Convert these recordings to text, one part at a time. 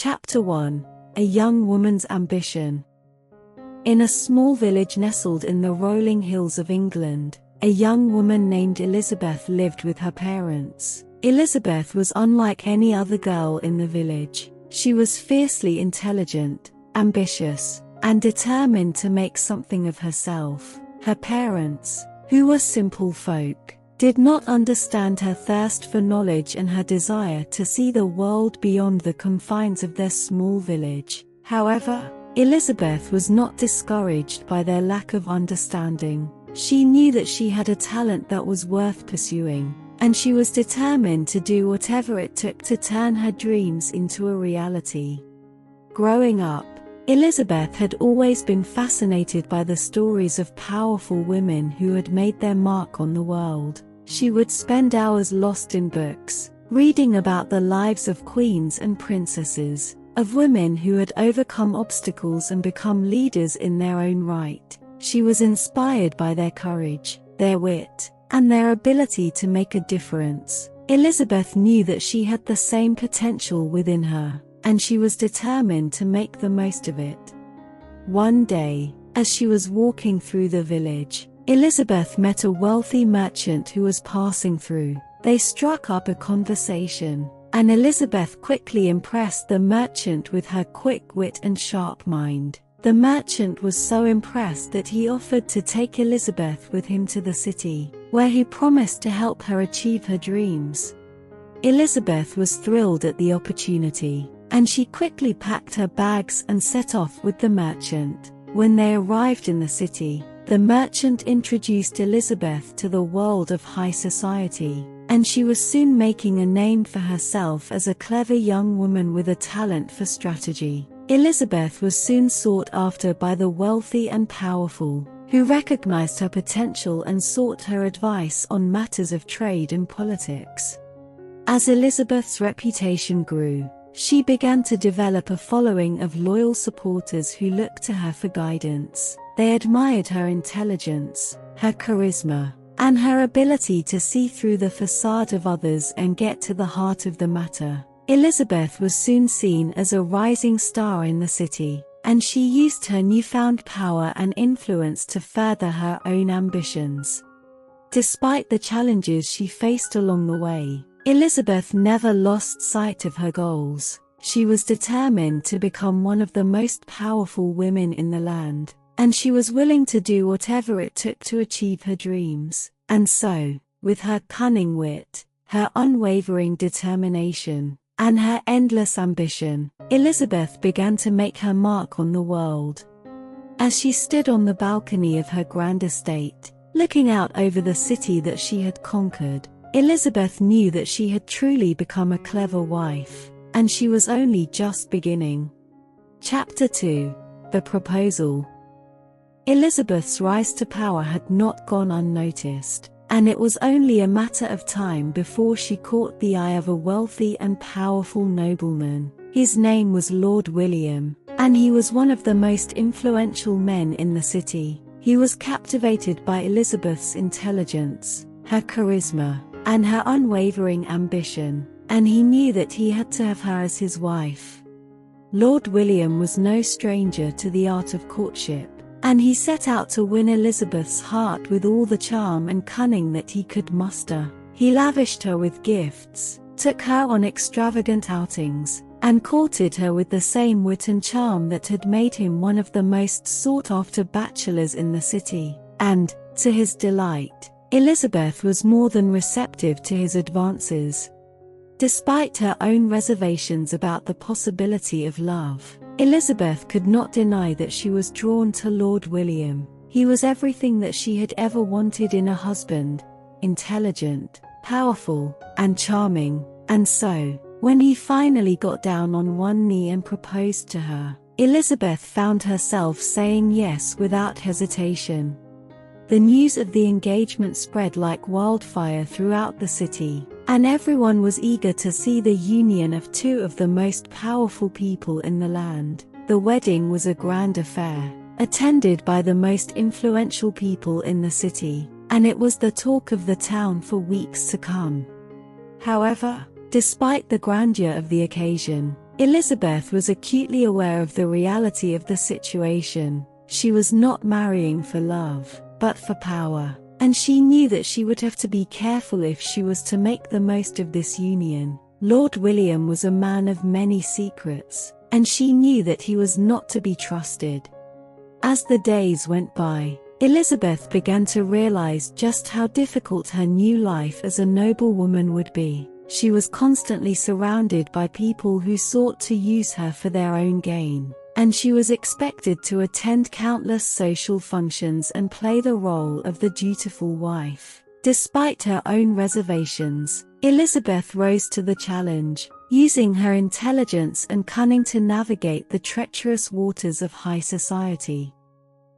Chapter 1. A Young Woman's Ambition. In a small village nestled in the rolling hills of England, a young woman named Elizabeth lived with her parents. Elizabeth was unlike any other girl in the village. She was fiercely intelligent, ambitious, and determined to make something of herself. Her parents, who were simple folk, did not understand her thirst for knowledge and her desire to see the world beyond the confines of their small village. However, Elizabeth was not discouraged by their lack of understanding. She knew that she had a talent that was worth pursuing, and she was determined to do whatever it took to turn her dreams into a reality. Growing up, Elizabeth had always been fascinated by the stories of powerful women who had made their mark on the world. She would spend hours lost in books, reading about the lives of queens and princesses, of women who had overcome obstacles and become leaders in their own right. She was inspired by their courage, their wit, and their ability to make a difference. Elizabeth knew that she had the same potential within her, and she was determined to make the most of it. One day, as she was walking through the village, Elizabeth met a wealthy merchant who was passing through. They struck up a conversation, and Elizabeth quickly impressed the merchant with her quick wit and sharp mind. The merchant was so impressed that he offered to take Elizabeth with him to the city, where he promised to help her achieve her dreams. Elizabeth was thrilled at the opportunity, and she quickly packed her bags and set off with the merchant. When they arrived in the city, the merchant introduced Elizabeth to the world of high society, and she was soon making a name for herself as a clever young woman with a talent for strategy. Elizabeth was soon sought after by the wealthy and powerful, who recognized her potential and sought her advice on matters of trade and politics. As Elizabeth's reputation grew, she began to develop a following of loyal supporters who looked to her for guidance. They admired her intelligence, her charisma, and her ability to see through the facade of others and get to the heart of the matter. Elizabeth was soon seen as a rising star in the city, and she used her newfound power and influence to further her own ambitions. Despite the challenges she faced along the way, Elizabeth never lost sight of her goals. She was determined to become one of the most powerful women in the land, and she was willing to do whatever it took to achieve her dreams. And so, with her cunning wit, her unwavering determination, and her endless ambition, Elizabeth began to make her mark on the world. As she stood on the balcony of her grand estate, looking out over the city that she had conquered, Elizabeth knew that she had truly become a clever wife, and she was only just beginning. Chapter 2. The Proposal. Elizabeth's rise to power had not gone unnoticed, and it was only a matter of time before she caught the eye of a wealthy and powerful nobleman. His name was Lord William, and he was one of the most influential men in the city. He was captivated by Elizabeth's intelligence, her charisma, and her unwavering ambition, and he knew that he had to have her as his wife. Lord William was no stranger to the art of courtship, and he set out to win Elizabeth's heart with all the charm and cunning that he could muster. He lavished her with gifts, took her on extravagant outings, and courted her with the same wit and charm that had made him one of the most sought-after bachelors in the city. And, to his delight, Elizabeth was more than receptive to his advances. Despite her own reservations about the possibility of love, Elizabeth could not deny that she was drawn to Lord William. He was everything that she had ever wanted in a husband: intelligent, powerful, and charming. And so, when he finally got down on one knee and proposed to her, Elizabeth found herself saying yes without hesitation. The news of the engagement spread like wildfire throughout the city, and everyone was eager to see the union of two of the most powerful people in the land. The wedding was a grand affair, attended by the most influential people in the city, and it was the talk of the town for weeks to come. However, despite the grandeur of the occasion, Elizabeth was acutely aware of the reality of the situation. She was not marrying for love, but for power, and she knew that she would have to be careful if she was to make the most of this union. Lord William was a man of many secrets, and she knew that he was not to be trusted. As the days went by, Elizabeth began to realize just how difficult her new life as a noblewoman would be. She was constantly surrounded by people who sought to use her for their own gain, and she was expected to attend countless social functions and play the role of the dutiful wife. Despite her own reservations, Elizabeth rose to the challenge, using her intelligence and cunning to navigate the treacherous waters of high society.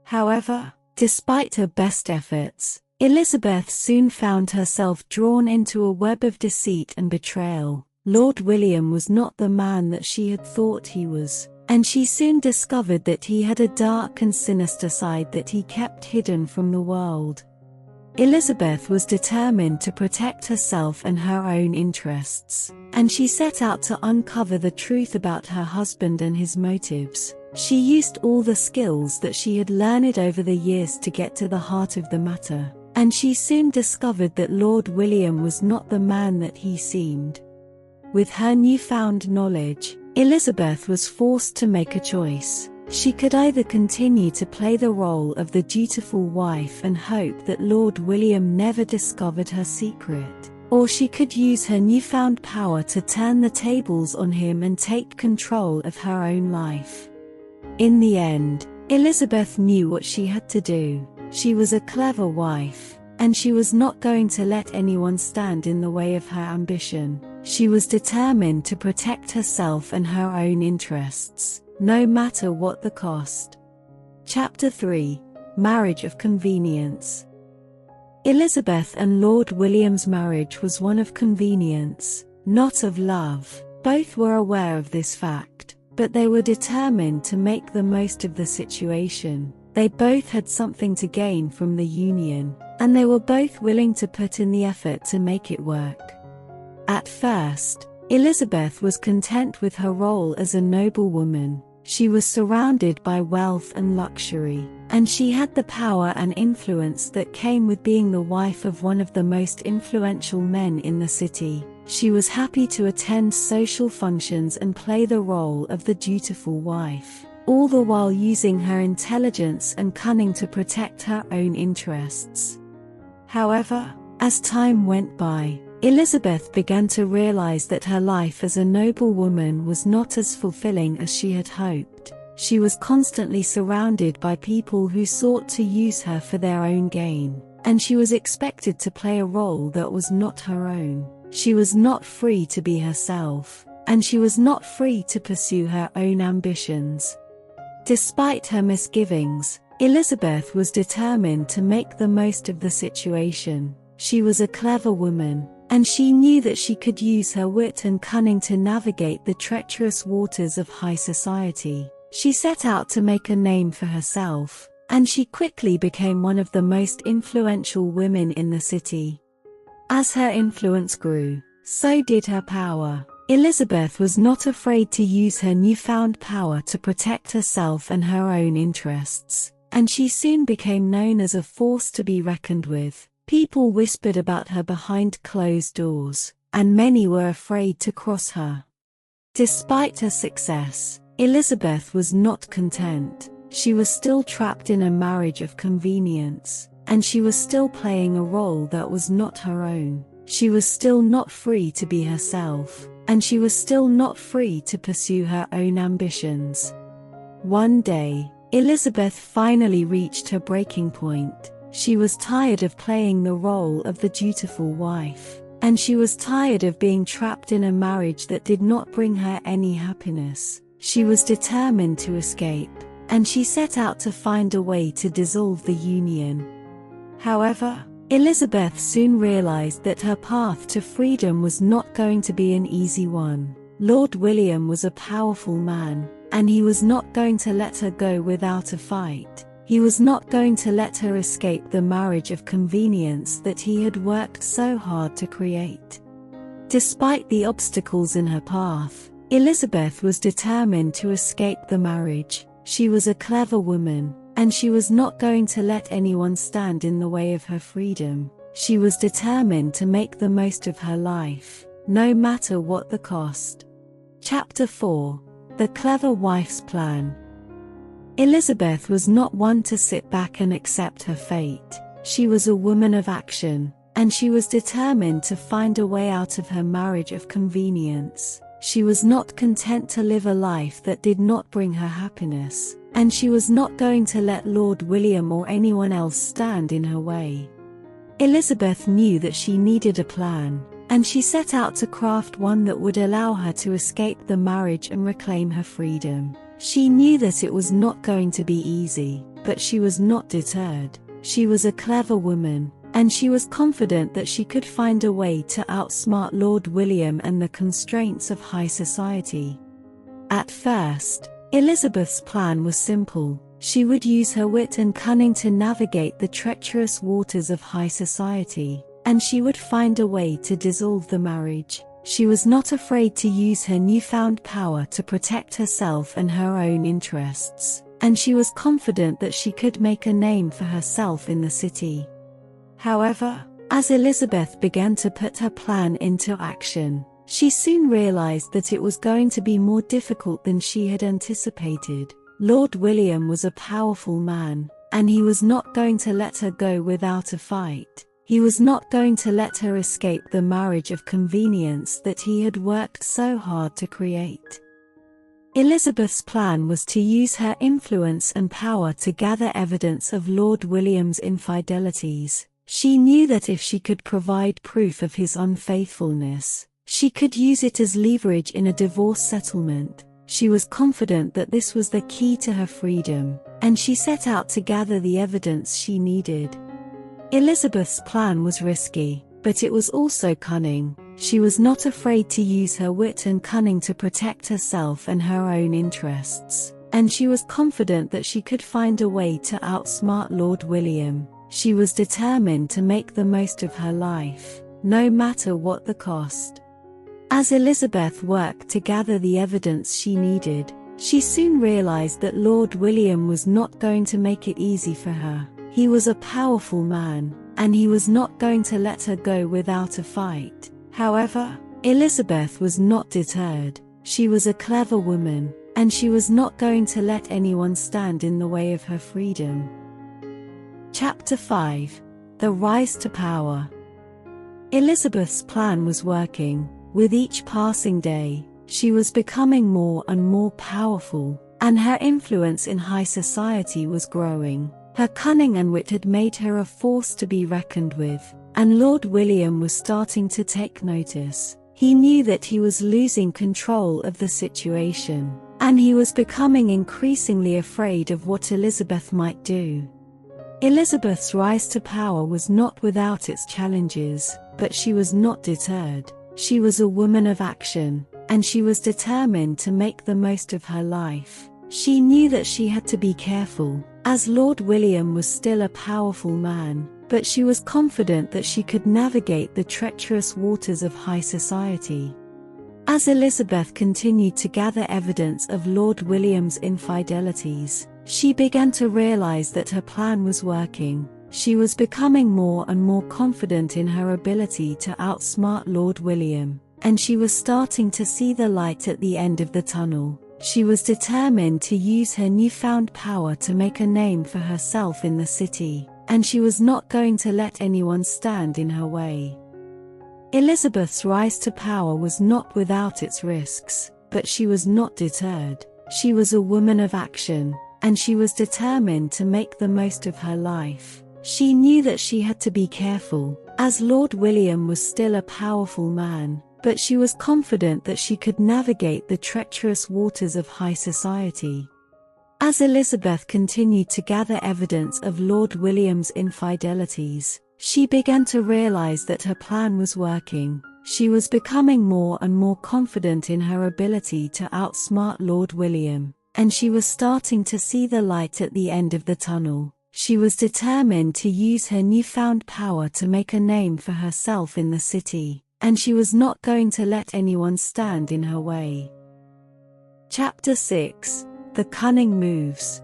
However, despite her best efforts, Elizabeth soon found herself drawn into a web of deceit and betrayal. Lord William was not the man that she had thought he was, and she soon discovered that he had a dark and sinister side that he kept hidden from the world. Elizabeth was determined to protect herself and her own interests, and she set out to uncover the truth about her husband and his motives. She used all the skills that she had learned over the years to get to the heart of the matter, and she soon discovered that Lord William was not the man that he seemed. With her newfound knowledge, Elizabeth was forced to make a choice. She could either continue to play the role of the dutiful wife and hope that Lord William never discovered her secret, or she could use her newfound power to turn the tables on him and take control of her own life. In the end, Elizabeth knew what she had to do. She was a clever wife, and she was not going to let anyone stand in the way of her ambition. She was determined to protect herself and her own interests, no matter what the cost. Chapter 3: Marriage of Convenience. Elizabeth and Lord William's marriage was one of convenience, not of love. Both were aware of this fact, but they were determined to make the most of the situation. They both had something to gain from the union, and they were both willing to put in the effort to make it work. At first, Elizabeth was content with her role as a noblewoman. She was surrounded by wealth and luxury, and she had the power and influence that came with being the wife of one of the most influential men in the city. She was happy to attend social functions and play the role of the dutiful wife, all the while using her intelligence and cunning to protect her own interests. However, as time went by, Elizabeth began to realize that her life as a noblewoman was not as fulfilling as she had hoped. She was constantly surrounded by people who sought to use her for their own gain, and she was expected to play a role that was not her own. She was not free to be herself, and she was not free to pursue her own ambitions. Despite her misgivings, Elizabeth was determined to make the most of the situation. She was a clever woman, and she knew that she could use her wit and cunning to navigate the treacherous waters of high society. She set out to make a name for herself, and she quickly became one of the most influential women in the city. As her influence grew, so did her power. Elizabeth was not afraid to use her newfound power to protect herself and her own interests, and she soon became known as a force to be reckoned with. People whispered about her behind closed doors, and many were afraid to cross her. Despite her success, Elizabeth was not content. She was still trapped in a marriage of convenience, and she was still playing a role that was not her own. She was still not free to be herself, and she was still not free to pursue her own ambitions. One day, Elizabeth finally reached her breaking point. She was tired of playing the role of the dutiful wife, and she was tired of being trapped in a marriage that did not bring her any happiness. She was determined to escape, and she set out to find a way to dissolve the union. However, Elizabeth soon realized that her path to freedom was not going to be an easy one. Lord William was a powerful man, and he was not going to let her go without a fight. He was not going to let her escape the marriage of convenience that he had worked so hard to create. Despite the obstacles in her path, Elizabeth was determined to escape the marriage. She was a clever woman, and she was not going to let anyone stand in the way of her freedom. She was determined to make the most of her life, no matter what the cost. Chapter 4. The Clever Wife's Plan. Elizabeth was not one to sit back and accept her fate. She was a woman of action, and she was determined to find a way out of her marriage of convenience. She was not content to live a life that did not bring her happiness, and she was not going to let Lord William or anyone else stand in her way. Elizabeth knew that she needed a plan, and she set out to craft one that would allow her to escape the marriage and reclaim her freedom. She knew that it was not going to be easy, but she was not deterred. She was a clever woman, and she was confident that she could find a way to outsmart Lord William and the constraints of high society. At first, Elizabeth's plan was simple. She would use her wit and cunning to navigate the treacherous waters of high society, and she would find a way to dissolve the marriage. She was not afraid to use her newfound power to protect herself and her own interests, and she was confident that she could make a name for herself in the city. However, as Elizabeth began to put her plan into action, she soon realized that it was going to be more difficult than she had anticipated. Lord William was a powerful man, and he was not going to let her go without a fight. He was not going to let her escape the marriage of convenience that he had worked so hard to create. Elizabeth's plan was to use her influence and power to gather evidence of Lord William's infidelities. She knew that if she could provide proof of his unfaithfulness, she could use it as leverage in a divorce settlement. She was confident that this was the key to her freedom, and she set out to gather the evidence she needed. Elizabeth's plan was risky, but it was also cunning. She was not afraid to use her wit and cunning to protect herself and her own interests, and she was confident that she could find a way to outsmart Lord William. She was determined to make the most of her life, no matter what the cost. As Elizabeth worked to gather the evidence she needed, she soon realized that Lord William was not going to make it easy for her. He was a powerful man, and he was not going to let her go without a fight. However, Elizabeth was not deterred. She was a clever woman, and she was not going to let anyone stand in the way of her freedom. Chapter 5. The Rise to Power. Elizabeth's plan was working. With each passing day, she was becoming more and more powerful, and her influence in high society was growing. Her cunning and wit had made her a force to be reckoned with, and Lord William was starting to take notice. He knew that he was losing control of the situation, and he was becoming increasingly afraid of what Elizabeth might do. Elizabeth's rise to power was not without its challenges, but she was not deterred. She was a woman of action, and she was determined to make the most of her life. She knew that she had to be careful, as Lord William was still a powerful man, but she was confident that she could navigate the treacherous waters of high society. As Elizabeth continued to gather evidence of Lord William's infidelities, she began to realize that her plan was working. She was becoming more and more confident in her ability to outsmart Lord William, and she was starting to see the light at the end of the tunnel. She was determined to use her newfound power to make a name for herself in the city, and she was not going to let anyone stand in her way. Elizabeth's rise to power was not without its risks, but she was not deterred. She was a woman of action, and she was determined to make the most of her life. She knew that she had to be careful, as Lord William was still a powerful man, but she was confident that she could navigate the treacherous waters of high society. As Elizabeth continued to gather evidence of Lord William's infidelities, she began to realize that her plan was working. She was becoming more and more confident in her ability to outsmart Lord William, and she was starting to see the light at the end of the tunnel. She was determined to use her newfound power to make a name for herself in the city, and she was not going to let anyone stand in her way. Chapter 6. The Cunning Moves.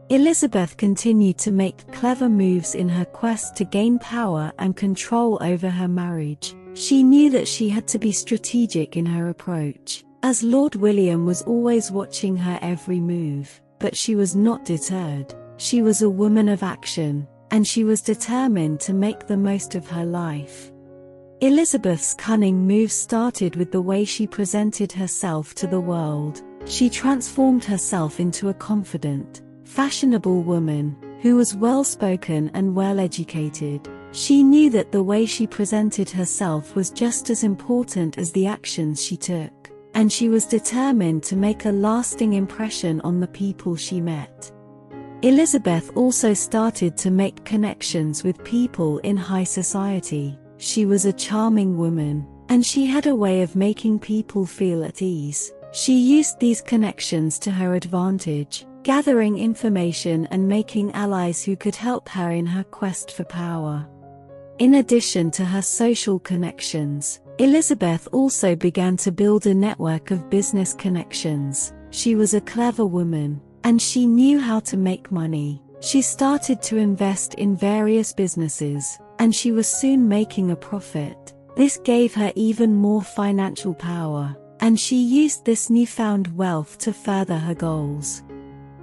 Elizabeth continued to make clever moves in her quest to gain power and control over her marriage. She knew that she had to be strategic in her approach, as Lord William was always watching her every move. But she was not deterred. She was a woman of action, and she was determined to make the most of her life. Elizabeth's cunning moves started with the way she presented herself to the world. She transformed herself into a confident, fashionable woman, who was well-spoken and well-educated. She knew that the way she presented herself was just as important as the actions she took, and she was determined to make a lasting impression on the people she met. Elizabeth also started to make connections with people in high society. She was a charming woman, and she had a way of making people feel at ease. She used these connections to her advantage, gathering information and making allies who could help her in her quest for power. In addition to her social connections, Elizabeth also began to build a network of business connections. She was a clever woman, and she knew how to make money. She started to invest in various businesses, and she was soon making a profit. This gave her even more financial power, and she used this newfound wealth to further her goals.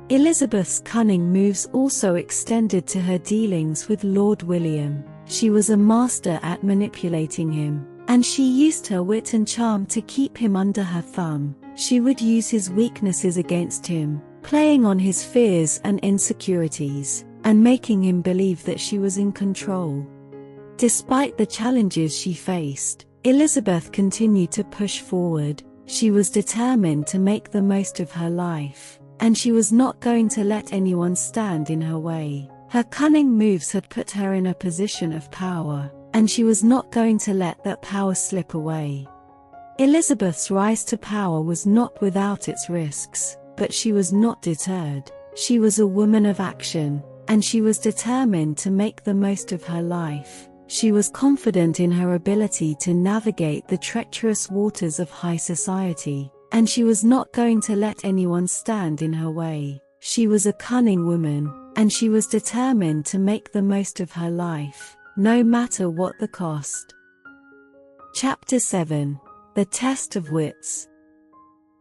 Elizabeth's cunning moves also extended to her dealings with Lord William. She was a master at manipulating him, and she used her wit and charm to keep him under her thumb. She would use his weaknesses against him, playing on his fears and insecurities, and making him believe that she was in control. Despite the challenges she faced, Elizabeth continued to push forward. She was determined to make the most of her life, and she was not going to let anyone stand in her way. Her cunning moves had put her in a position of power, and she was not going to let that power slip away. Elizabeth's rise to power was not without its risks, but she was not deterred. She was a woman of action, and she was determined to make the most of her life. She was confident in her ability to navigate the treacherous waters of high society, and she was not going to let anyone stand in her way. She was a cunning woman, and she was determined to make the most of her life, no matter what the cost. Chapter 7. The Test of Wits.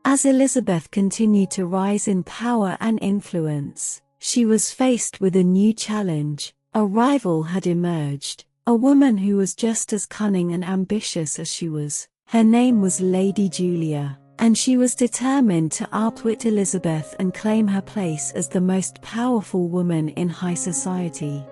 As Elizabeth continued to rise in power and influence, she was faced with a new challenge. A rival had emerged, a woman who was just as cunning and ambitious as she was. Her name was Lady Julia, and she was determined to outwit Elizabeth and claim her place as the most powerful woman in high society.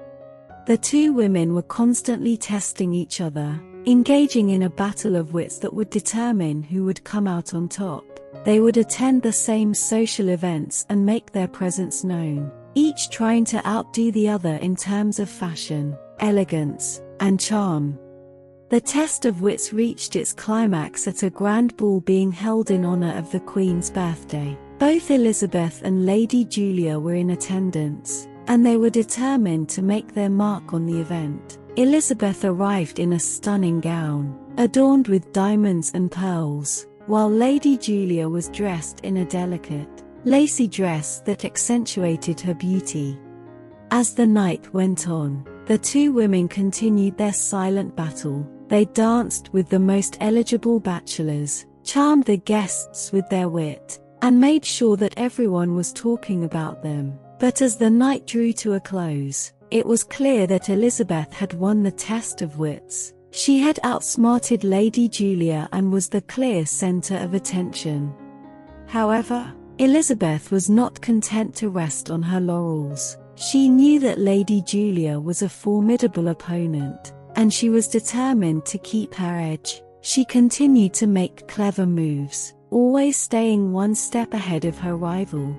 The two women were constantly testing each other, engaging in a battle of wits that would determine who would come out on top. They would attend the same social events and make their presence known, each trying to outdo the other in terms of fashion, elegance, and charm. The test of wits reached its climax at a grand ball being held in honor of the Queen's birthday. Both Elizabeth and Lady Julia were in attendance, and they were determined to make their mark on the event. Elizabeth arrived in a stunning gown, adorned with diamonds and pearls, while Lady Julia was dressed in a delicate, lacy dress that accentuated her beauty. As the night went on, the two women continued their silent battle. They danced with the most eligible bachelors, charmed the guests with their wit, and made sure that everyone was talking about them. But as the night drew to a close, it was clear that Elizabeth had won the test of wits. She had outsmarted Lady Julia and was the clear center of attention. However, Elizabeth was not content to rest on her laurels. She knew that Lady Julia was a formidable opponent, and she was determined to keep her edge. She continued to make clever moves, always staying one step ahead of her rival.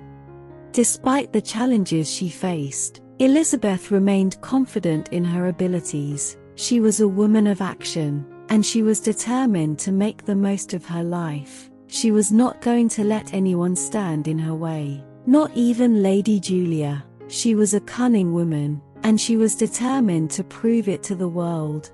Despite the challenges she faced, Elizabeth remained confident in her abilities. She was a woman of action, and she was determined to make the most of her life. She was not going to let anyone stand in her way, not even Lady Julia. She was a cunning woman, and she was determined to prove it to the world.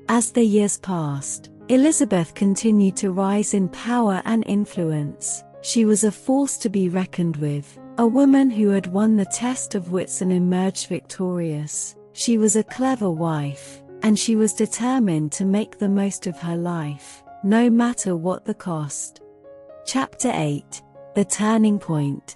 As the years passed, Elizabeth continued to rise in power and influence. She was a force to be reckoned with, a woman who had won the test of wits and emerged victorious. She was a clever wife, and she was determined to make the most of her life, no matter what the cost. Chapter 8: The Turning Point.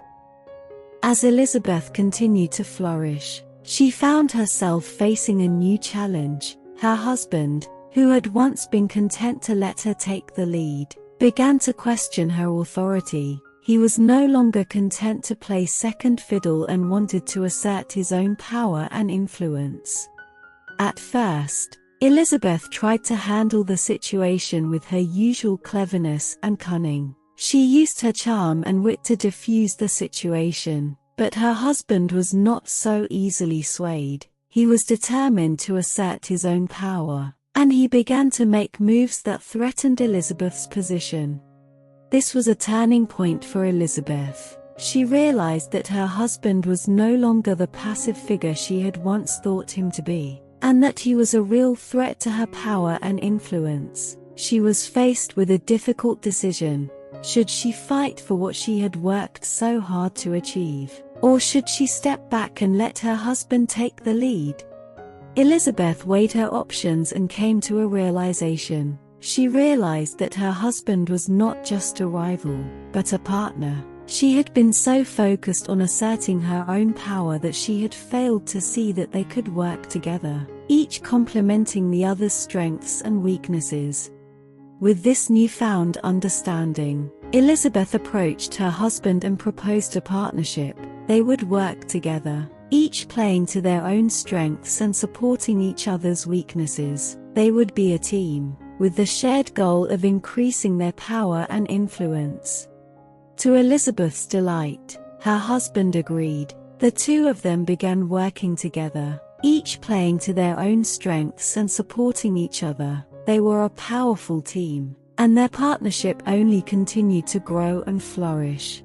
As Elizabeth continued to flourish, she found herself facing a new challenge. Her husband, who had once been content to let her take the lead, began to question her authority. He was no longer content to play second fiddle and wanted to assert his own power and influence. At first, Elizabeth tried to handle the situation with her usual cleverness and cunning. She used her charm and wit to diffuse the situation, but her husband was not so easily swayed. He was determined to assert his own power, and he began to make moves that threatened Elizabeth's position. This was a turning point for Elizabeth. She realized that her husband was no longer the passive figure she had once thought him to be, and that he was a real threat to her power and influence. She was faced with a difficult decision. Should she fight for what she had worked so hard to achieve, or should she step back and let her husband take the lead? Elizabeth weighed her options and came to a realization. She realized that her husband was not just a rival, but a partner. She had been so focused on asserting her own power that she had failed to see that they could work together, each complementing the other's strengths and weaknesses. With this newfound understanding, Elizabeth approached her husband and proposed a partnership. They would work together, each playing to their own strengths and supporting each other's weaknesses. They would be a team, with the shared goal of increasing their power and influence. To Elizabeth's delight, her husband agreed. The two of them began working together, each playing to their own strengths and supporting each other. They were a powerful team, and their partnership only continued to grow and flourish.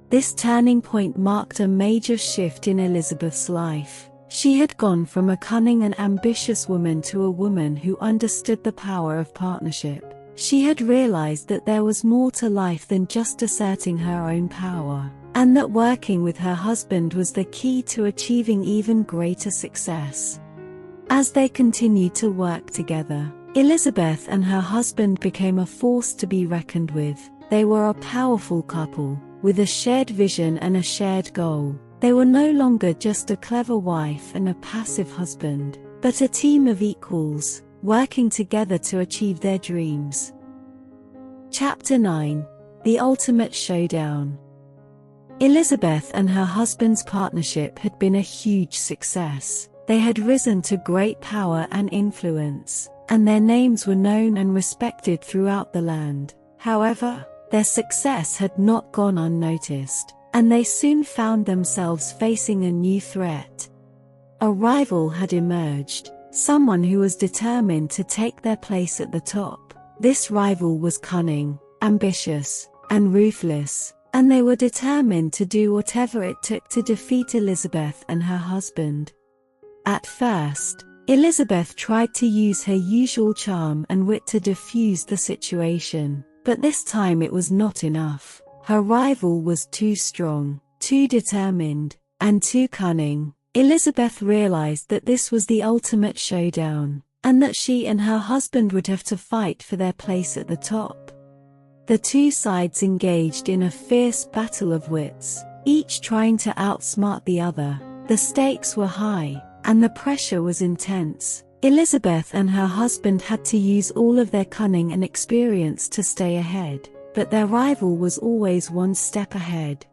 This turning point marked a major shift in Elizabeth's life. She had gone from a cunning and ambitious woman to a woman who understood the power of partnership. She had realized that there was more to life than just asserting her own power, and that working with her husband was the key to achieving even greater success. As they continued to work together, Elizabeth and her husband became a force to be reckoned with. They were a powerful couple, with a shared vision and a shared goal. They were no longer just a clever wife and a passive husband, but a team of equals, working together to achieve their dreams. Chapter 9: The Ultimate Showdown. Elizabeth and her husband's partnership had been a huge success. They had risen to great power and influence, and their names were known and respected throughout the land. However, their success had not gone unnoticed, and they soon found themselves facing a new threat. A rival had emerged, someone who was determined to take their place at the top. This rival was cunning, ambitious, and ruthless, and they were determined to do whatever it took to defeat Elizabeth and her husband. At first, Elizabeth tried to use her usual charm and wit to defuse the situation, but this time it was not enough. Her rival was too strong, too determined, and too cunning. Elizabeth realized that this was the ultimate showdown, and that she and her husband would have to fight for their place at the top. The two sides engaged in a fierce battle of wits, each trying to outsmart the other. The stakes were high, and the pressure was intense. Elizabeth and her husband had to use all of their cunning and experience to stay ahead, but their rival was always one step ahead.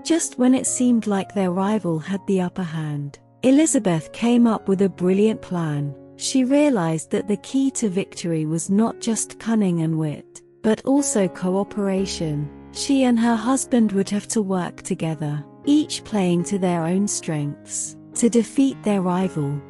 Just when it seemed like their rival had the upper hand, Elizabeth came up with a brilliant plan. She realized that the key to victory was not just cunning and wit, but also cooperation. She and her husband would have to work together, each playing to their own strengths, to defeat their rival.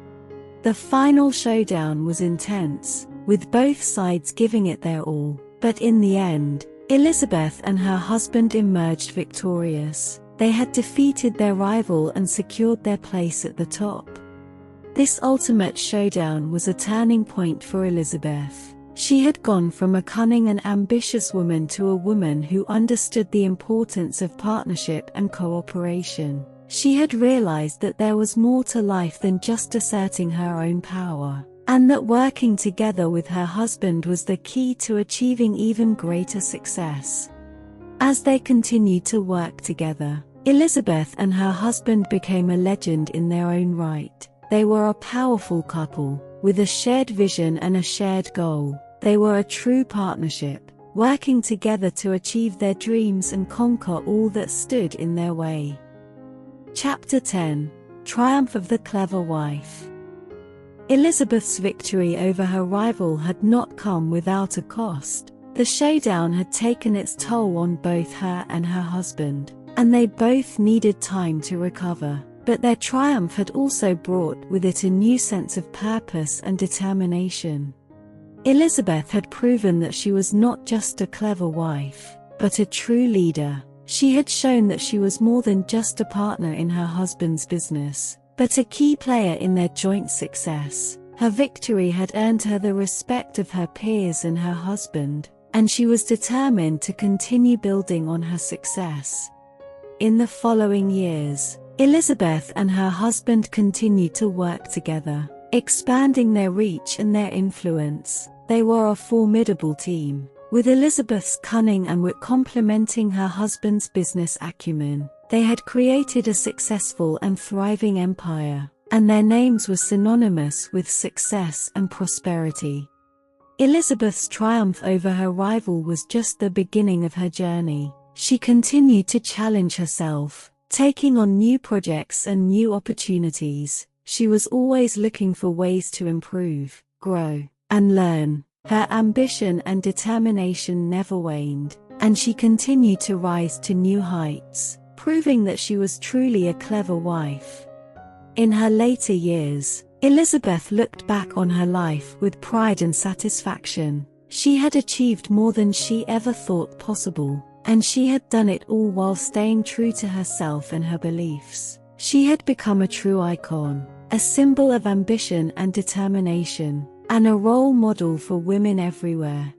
The final showdown was intense, with both sides giving it their all, but in the end, Elizabeth and her husband emerged victorious. They had defeated their rival and secured their place at the top. This ultimate showdown was a turning point for Elizabeth. She had gone from a cunning and ambitious woman to a woman who understood the importance of partnership and cooperation. She had realized that there was more to life than just asserting her own power, and that working together with her husband was the key to achieving even greater success. As they continued to work together, Elizabeth and her husband became a legend in their own right. They were a powerful couple, with a shared vision and a shared goal. They were a true partnership, working together to achieve their dreams and conquer all that stood in their way. Chapter 10: Triumph of the Clever Wife. Elizabeth's victory over her rival had not come without a cost. The showdown had taken its toll on both her and her husband, and they both needed time to recover. But their triumph had also brought with it a new sense of purpose and determination. Elizabeth had proven that she was not just a clever wife, but a true leader. She had shown that she was more than just a partner in her husband's business, but a key player in their joint success. Her victory had earned her the respect of her peers and her husband, and she was determined to continue building on her success. In the following years, Elizabeth and her husband continued to work together, expanding their reach and their influence. They were a formidable team, with Elizabeth's cunning and wit complementing her husband's business acumen. They had created a successful and thriving empire, and their names were synonymous with success and prosperity. Elizabeth's triumph over her rival was just the beginning of her journey. She continued to challenge herself, taking on new projects and new opportunities. She was always looking for ways to improve, grow, and learn. Her ambition and determination never waned, and she continued to rise to new heights, proving that she was truly a clever wife. In her later years, Elizabeth looked back on her life with pride and satisfaction. She had achieved more than she ever thought possible, and she had done it all while staying true to herself and her beliefs. She had become a true icon, a symbol of ambition and determination, and a role model for women everywhere.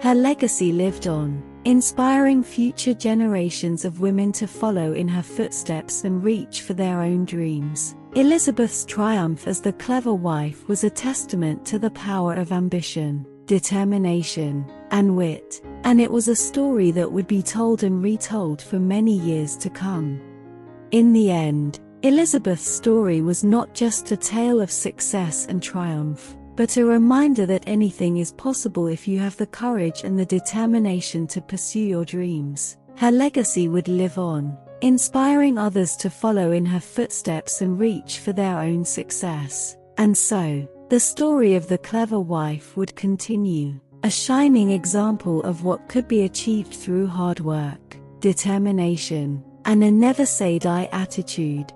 Her legacy lived on, inspiring future generations of women to follow in her footsteps and reach for their own dreams. Elizabeth's triumph as the clever wife was a testament to the power of ambition, determination, and wit, and it was a story that would be told and retold for many years to come. In the end, Elizabeth's story was not just a tale of success and triumph, but a reminder that anything is possible if you have the courage and the determination to pursue your dreams. Her legacy would live on, inspiring others to follow in her footsteps and reach for their own success. And so, the story of the clever wife would continue, a shining example of what could be achieved through hard work, determination, and a never-say-die attitude.